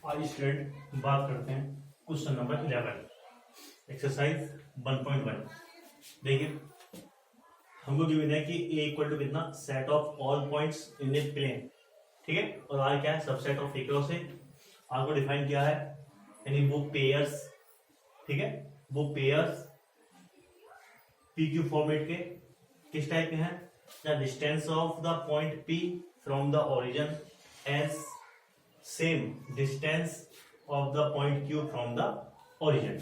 आज स्टूडेंट बात करते हैं क्वेश्चन नंबर 11 एक्सरसाइज 1.1। देखिए हमको गिवन है कि a इक्वल टू कितना set of all points in a plane, ठीक है, और r क्या है subset of a cross a। r को डिफाइन किया है यानी वो पेयर्स, ठीक है, वो पेयर्स p क्यू फॉर्मेट के किस टाइप के हैं, the distance of the point p from the origin as same distance of the point Q from the origin.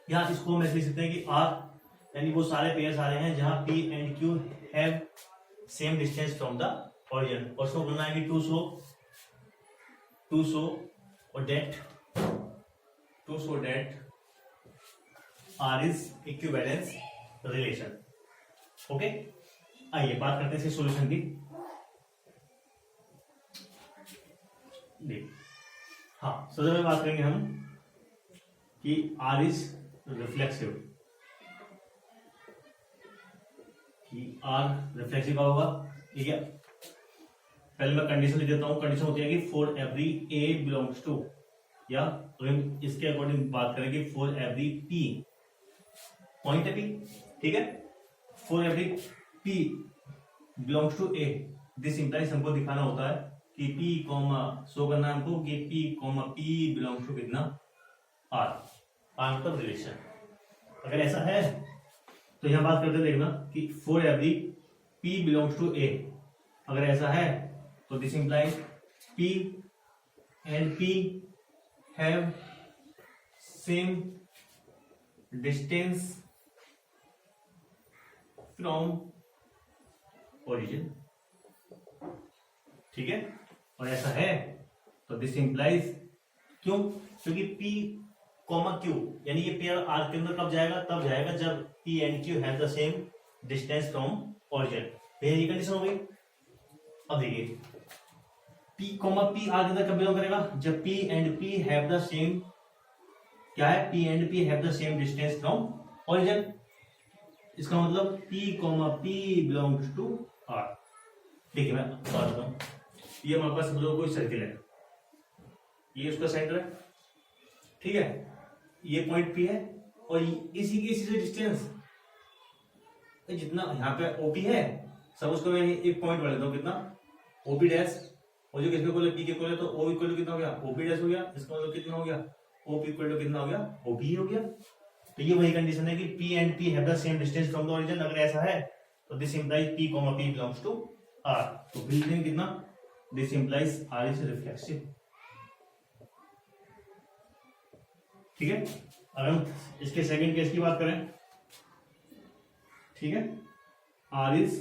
यहां इसको हम ऐसे लिख सकते हैं कि R यानी वो सारे पेयर्स आ रहे हैं जहां P and Q have same distance from the origin, और इसको बोलना है कि to show that R is equivalence relation. Okay, आइए बात करते हैं इसके सॉल्यूशन की। हाँ, सबसे पहले बात करेंगे हम कि R इज रिफ्लेक्सिव, कि R रिफ्लेक्सिव का होगा, ठीक है। पहले मैं कंडीशन लिख देता हूं। कंडीशन होती है कि for every A belongs to, या अगर इसके अकॉर्डिंग बात करें कि फॉर एवरी P पॉइंट है P, ठीक है, for every P belongs to A, this implies हमको दिखाना होता है कि P कॉमा शो करना है हमको कि P comma P belongs to कितना R, R मतलब रिलेशन। अगर ऐसा है तो यहां बात करते देखना कि for every P belongs to A, अगर ऐसा है तो this implies P and P have same distance from origin, ठीक है। और ऐसा है तो दिस इंप्लाइज, क्यों, क्योंकि P कॉमा Q यानी ये पेयर R के अंदर कब जाएगा, तब जाएगा जब P and Q have the same distance from origin. ये कंडीशन हो गई। अब देखिए P कॉमा P R के अंदर कब बिलोंग करेगा, जब P and P have the same, क्या है, P and P have the same distance from origin. इसका मतलब P comma P belongs to R। देखिए मैं बता देता हूं, ये हमारे पास समझो कोई सर्किल है, ये उसका सेंटर है, ठीक है, ये पॉइंट P है और इसी से डिस्टेंस जितना यहाँ पे OP है, सब उसको मैं एक पॉइंट बढ़ देता हूँ, कितना OP डैश, और जो किसके कोले P के कोले तो O इक्वल टू कितना हो गया OP डैश हो गया। इसका मतलब कितना हो गया OP इक्वल टू कितना हो गया OP हो गया। तो ये वही कंडीशन है कि P and P have the same distance from the origin. अगर ऐसा है तो this implies P comma P belongs to R। तो फिर कितना, this implies R is reflexive, ठीक है। अगर हम इसके सेकंड केस की बात करें, ठीक है, R इज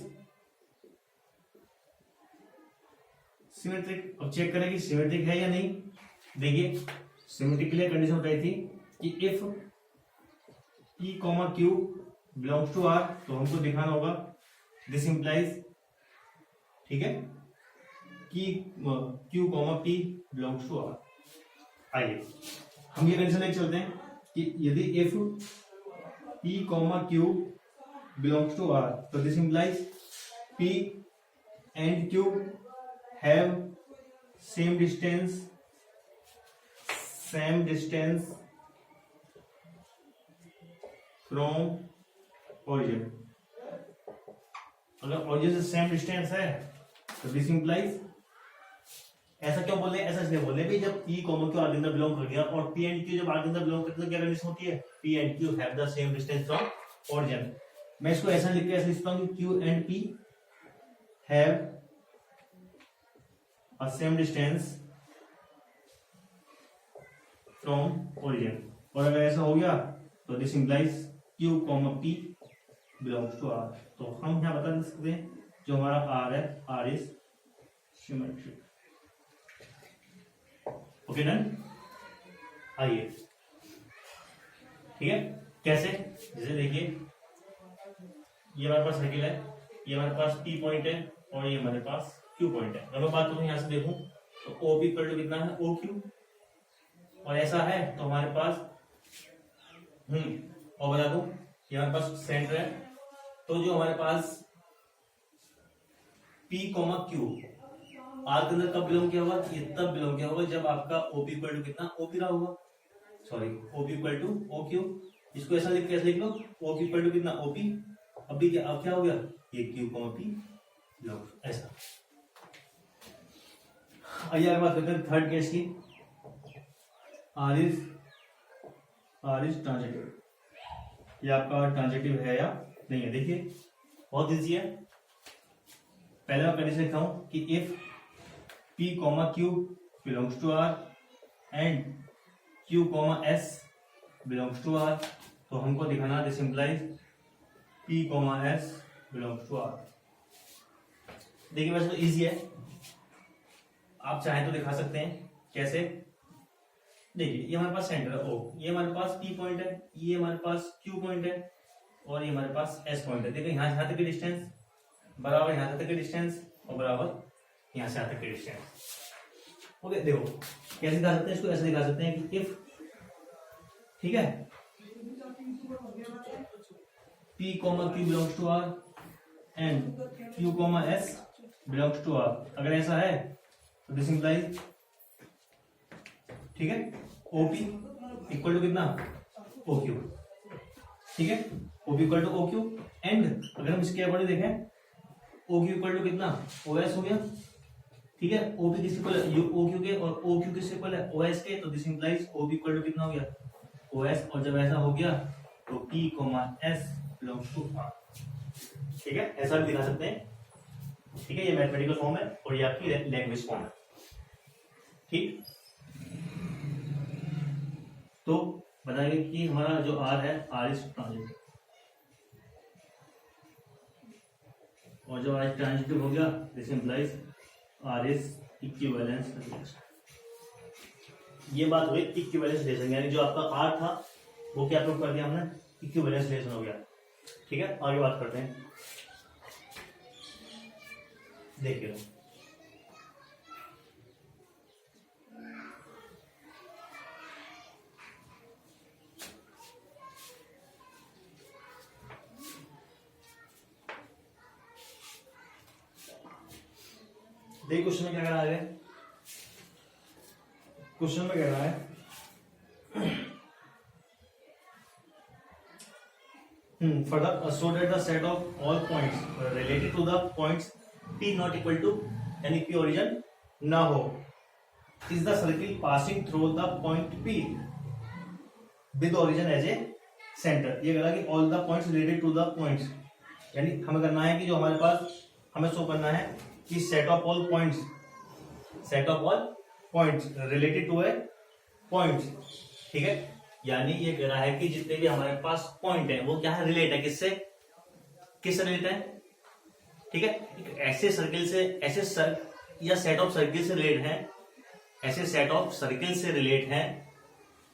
सिमेट्रिक। अब चेक करें कि सिमेट्रिक है या नहीं। देखिए सिमेट्रिक के लिए कंडीशन बताई थी कि if P comma Q belongs to R, तो हमको दिखाना होगा दिस इंप्लाइज, ठीक है, कि Q comma P belongs to R। आइए हम ये कंडीशन लेके चलते हैं कि यदि if P comma Q belongs to R, तो this implies P and Q have same distance from origin. अगर ओरिजिन से सेम डिस्टेंस है तो दिस इंप्लाइज, ऐसा क्यों बोल रहे हैं, ऐसा इसलिए बोल रहे हैं जब P कॉमा Q R के अंदर बिलोंग कर गया, और P एंड Q जब R के अंदर बिलोंग करते तो क्या कंडीशन होती है, P and Q have the same distance from origin. मैं इसको ऐसा लिख के ऐसे लिखता हूं कि Q and P have a same distance from origin. और अगर ऐसा हो गया तो this implies Q comma P belongs to R। तो हम यहाँ बता सकते हैं जो हमारा R है, R is symmetric. Okay done. आइए, ठीक है, कैसे, जैसे देखिए ये हमारे पास सर्किल है, ये हमारे पास P पॉइंट है और ये हमारे पास Q पॉइंट है। अगर मैं बात करूं यहां से देखूं तो OP इक्वल टू कितना है OQ, और ऐसा है तो हमारे पास और बता दूं ये हमारे पास सेंटर है, तो जो हमारे पास P कॉमा Q आर के अंदर कब बिलोंग किया होगा, ये तब बिलोंग किया होगा जब आपका ओपी इक्वल टू कितना, ओपी रहा होगा, sorry OP equal to O Q. इसको ऐसा लिख कैसे लिख लो, ओपी इक्वल टू कितना, ओपी। अभी क्या, अब क्या हो गया, ये क्यू कॉमा पी बिलोंग ऐसा। आइए आगे बात करते हैं थर्ड केस की, आर इज ट्रांजिटिव। ये आपका ट्रांजिटिव है या नहीं है, देखिए बहुत इजी है। पहले मैं कंडीशन लिखता हूं कि if P comma Q belongs to R and Q comma S belongs to R, तो हमको दिखाना this implies P comma S belongs to R। देखिए वैसे तो इजी है, आप चाहें तो दिखा सकते हैं कैसे। देखिए ये हमारे पास सेंटर है O, ये हमारे पास P पॉइंट है, ये हमारे पास Q पॉइंट है और ये हमारे पास S पॉइंट है। देखिए यहाँ तक की डिस्टेंस बराबर यहाँ तक की डिस्टेंस और बराबर यहाँ से यहाँ तक की डिस्टेंस। ओके देखो कैसे दिखा सकते हैं इसको, ऐसे दिखा सकते हैं कि इफ, ठीक है, P comma Q belongs to R and Q comma S belongs to R, अगर ऐसा है तो दिस इंप्लाइज, ठीक है, OP इक्वल टू कितना, OQ, ठीक है, OP equal to OQ and अगर हम इसके अकॉर्डिंग देखें OQ इक्वल टू कितना, OS हो गया, ठीक है, OP किसके इक्वल है, OQ के, और OQ किसके इक्वल है, OS के, तो this implies OP equal to कितना हो गया, OS, और जब ऐसा हो गया तो P comma S belongs to R, ठीक है, ऐसा भी दिखा सकते हैं, ठीक है, ये मैथमेटिकल फॉर्म है और ये आपकी लैंग्वेज फॉर्म है, ठीक। तो बताएंगे कि हमारा जो R है, R इज ट्रांजिटिव, और जब R ट्रांजिटिव हो गया this implies R is equivalence relation. ये बात हुई इक्विवेलेंस रिलेशन, यानी जो आपका R था वो क्या प्रूव कर दिया हमने, इक्विवेलेंस रिलेशन हो गया, ठीक है। आगे बात करते हैं, देखिए देखिए क्वेश्चन में क्या कह रहा है, क्वेश्चन में कह रहा है for the so that the set of all points related to the points P not equal to यानी P origin ना हो is the circle passing through the point P with origin as a center। ये कह रहा है कि all the points related to the points, यानी हमें करना है कि जो हमारे पास हमें शो करना है कि set of all points related to a point, ठीक है, यानी ये कह रहा है कि जितने भी हमारे पास पॉइंट है वो क्या है, रिलेट है, किससे रिलेट है, ठीक है, ऐसे सर्किल से, ऐसे या सेट ऑफ सर्किल से रिलेट है, ऐसे सेट ऑफ सर्किल से रिलेट है,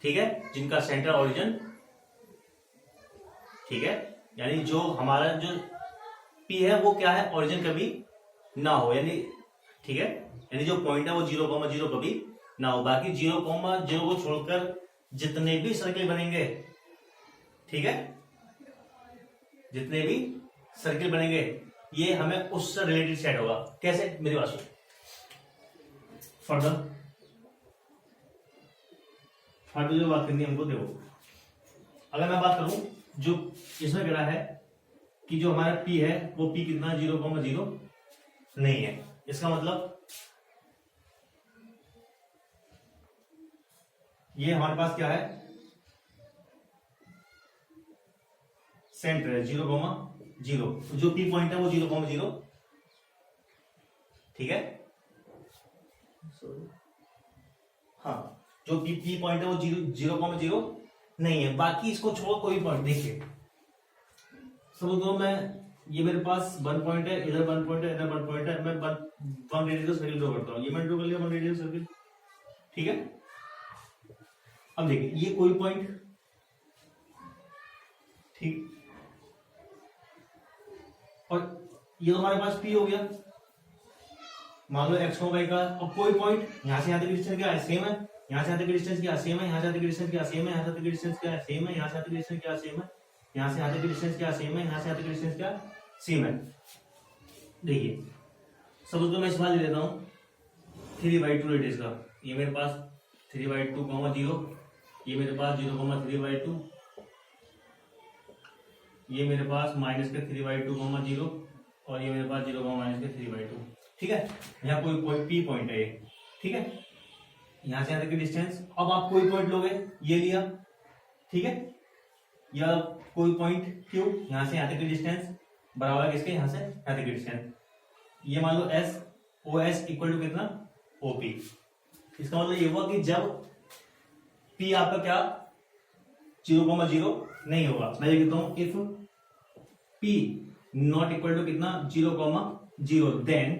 ठीक है, जिनका सेंटर ओरिजिन, ठीक है, यानी जो हमारा जो P है वो क्या है, ओरिजिन कभी ना हो, यानी ठीक है, यानी जो पॉइंट है वो 0,0 कभी ना हो, बाकी 0,0 को छोड़कर जितने भी सर्किल बनेंगे, ठीक है, जितने भी सर्किल बनेंगे ये हमें उससे रिलेटेड सेट होगा। कैसे, मेरी बात सुनो, फर्दर जो बात करनी है हमको, देखो अगर मैं बात करूं जो इसमें कह रहा है कि जो हमारा P है वो P कितना 0,0 नहीं है, इसका मतलब ये हमारे पास क्या है, सेंटर है 0,0, जो P पॉइंट है वो 0,0, ठीक है, हाँ, जो P पॉइंट है वो 0,0 नहीं है, बाकी इसको छोड़ कोई पॉइंट, देखिए समझ दो, मैं ये मेरे पास 1 पॉइंट है, इधर 1 पॉइंट है, इधर 1 पॉइंट है, मैं 1 रेडियस सर्किल ड्रॉ करता हूँ, ये मैं ड्रॉ कर लिया 1 रेडियस सर्किल, ठीक है। अब देखिए ये कोई पॉइंट, ठीक, और ये तो हमारे पास P हो गया, मान लो x y का, और कोई पॉइंट यहां से यहां तक डिस्टेंस क्या है, सेम है, यहां से यहां तक डिस्टेंस क्या सेम है, यहां से यहां तक डिस्टेंस क्या सेम है, यहां से यहां तक डिस्टेंस क्या सेम है, यहां से यहां तक डिस्टेंस क्या सेम है, यहां से यहां तक डिस्टेंस क्या सेम है, यहां से यहां तक डिस्टेंस क्या सेम है। देखिए सपोज तो मैं सवाल ले लेता हूं 3/2 रेडियस का, ये मेरे पास 3/2 0, ये मेरे पास 0,3/2, ये मेरे पास माइनस के 3/2 0, और ये मेरे पास 0, माइनस के 3/2। ठीक है, यहाँ कोई पी पॉइंट है ये। ठीक है, यहां से यहाँ तक की डिस्टेंस, अब आप कोई पॉइंट लोगे, ये लिया, ठीक है, या कोई पॉइंट क्यू, यहां से यहाँ तक की डिस्टेंस बराबर है किसके, यहां से यहाँ तक की डिस्टेंस, ये मान लो S, O S equal to कितना, ओपी। इसका मतलब ये हुआ कि जब पी आपका क्या 0,0 नहीं होगा, मैं ये कहता हूं if P not equal to कितना 0,0, देन,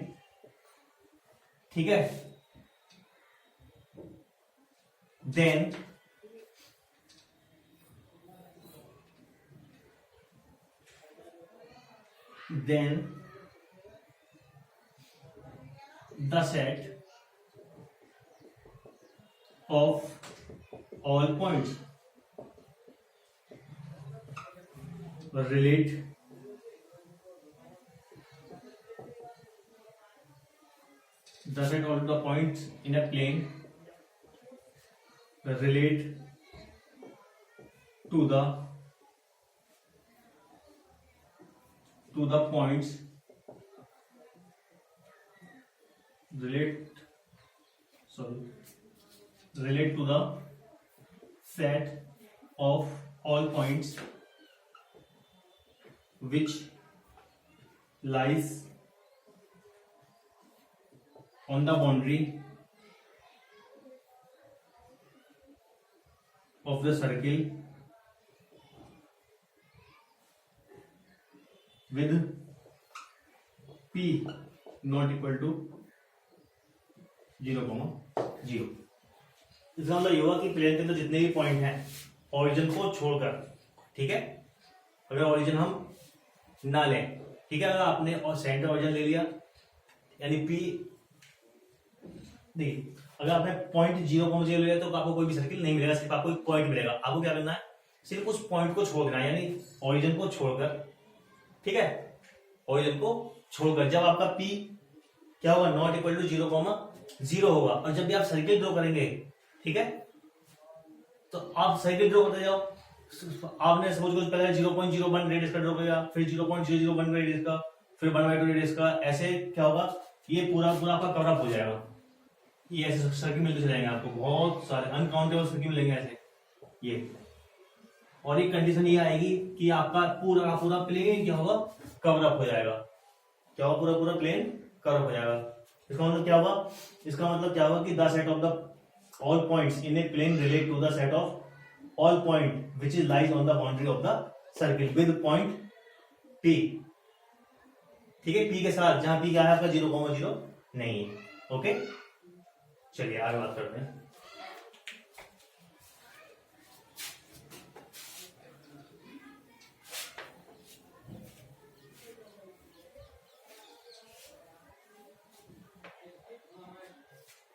ठीक है, then the set of all points relate the set of the points in a plane relate to the points relate to the set of all points which lies on the boundary of the circle with p not equal to 0,0। इसका मतलब ये हुआ कि plane के अंदर जितने भी point हैं ओरिजिन को छोड़कर, ठीक है, अगर ओरिजिन हम ना लें, ठीक है, अगर आपने और सेंटर ओरिजिन ले लिया, यानी पी, देखिए अगर आपने पॉइंट 0,0 ले लिया तो आपको कोई भी सर्किल नहीं मिलेगा, सिर्फ आपको एक पॉइंट मिलेगा। आपको क्या करना है, सिर्फ उस पॉइंट को छोड़ना है, यानी ओरिजिन को छोड़कर, ठीक है, ओरिजिन को छोड़कर जब आपका पी क्या होगा, नॉट इक्वल टू 0,0 होगा, और जब भी आप सर्किल ड्रॉ करेंगे, ठीक है, तो आप सर्किल ड्रॉ करते जाओ। आपने सपोज कुछ पहले 0,01 रेडियस का ड्रॉ किया, फिर 0,001 रेडियस का, फिर 1/2 रेडियस का, ऐसे क्या होगा, ये पूरा आपका कवरअप हो जाएगा। ये ऐसे सर्किल मिलते चले जाएंगे आपको, बहुत सारे अनकाउंटेबल सर्किल मिलेंगे ऐसे ये। और एक कंडीशन ये आएगी कि आपका पूरा का पूरा प्लेन क्या होगा, कवरअप हो जाएगा। क्या होगा, पूरा प्लेन कवरअप हो जाएगा। इसका मतलब क्या होगा, इसका मतलब क्या होगा कि the set of the all points in a plane relate to the set of all point which is lies on the boundary of the circle with point P, ठीक है, P के साथ, जहां P क्या है आपका 0,0 नहीं है। ओके, चलिए आगे बात करते हैं।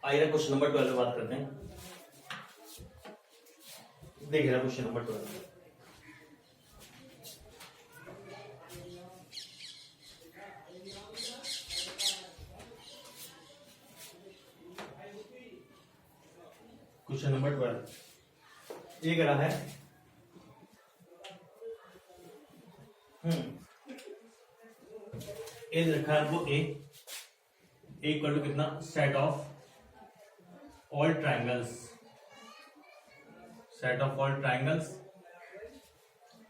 आइए क्वेश्चन नंबर 12 बात करते हैं। देखिए क्वेश्चन नंबर 12, क्वेश्चन नंबर 12 ये कह रहा है, ए रखा है आपको, ए इक्वल टू कितना, set of all triangles, set of all triangles,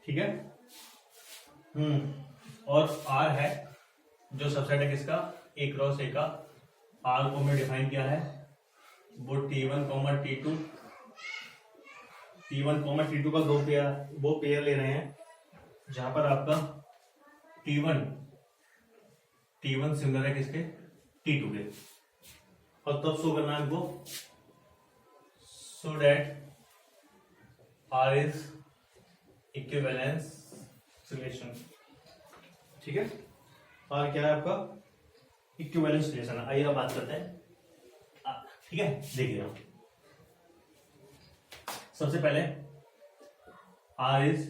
ठीक है, और आर है जो सबसेट है किसका, ए क्रॉस ए का। आर को हमने डिफाइन किया है वो T1, T2, T1, T2 का वो पेयर ले रहे हैं, जहां पर आपका T1 सिमिलर है किसके, T2 के, और तब शो करना है हमको so that R is equivalence relation, ठीक है, R क्या है आपका, इक्विवेलेंस रिलेशन है। आइए अब बात करते हैं, ठीक है, देखिए सबसे पहले R is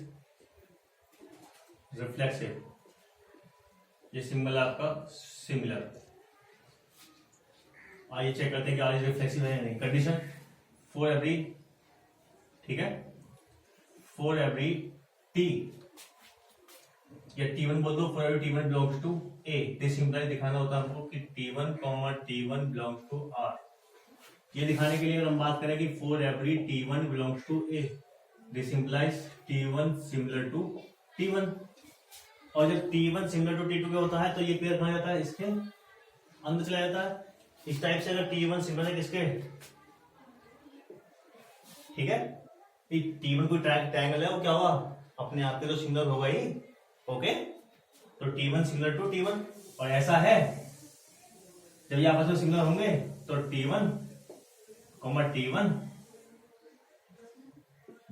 रिफ्लेक्सिव, ये सिंबल है आपका सिमिलर, आइए चेक करते हैं कि आर इज रिफ्लेक्सिव है या नहीं। कंडीशन फॉर एवरी, ठीक है, फॉर एवरी टी या T1 बोल दो, for every T1 belongs to A, this imply दिखाना होता है हमको कि T1 T1 belongs to are. ये दिखाने के लिए अगर हम बात करें कि for every T1 belongs to A, this implies T1 similar to T1। और जब T1 सिमिलर टू T2 का होता है तो ये पेयर कहा जाता है, इसके अंदर चला जाता है। इस टाइप से अगर T1 सिमिलर है किसके, ठीक है, T1 कोई ट्रायंगल है, वो क्या हुआ, अपने आप के तो सिमिलर होगा ही, ओके। तो T1 सिमिलर टू T1, और ऐसा है जब ये आपस में सिमिलर होंगे तो T1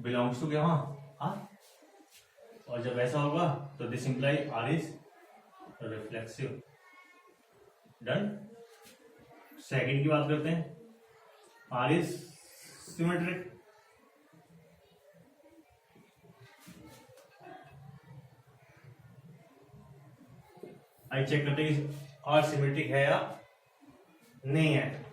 बिलोंग्स टू क्या, हाँ, और जब ऐसा होगा तो this imply R is reflexive. Done. Second की बात करते हैं, आर इज सिमेट्रिक। आई चेक करते हैं कि आर सिमेट्रिक है या नहीं है।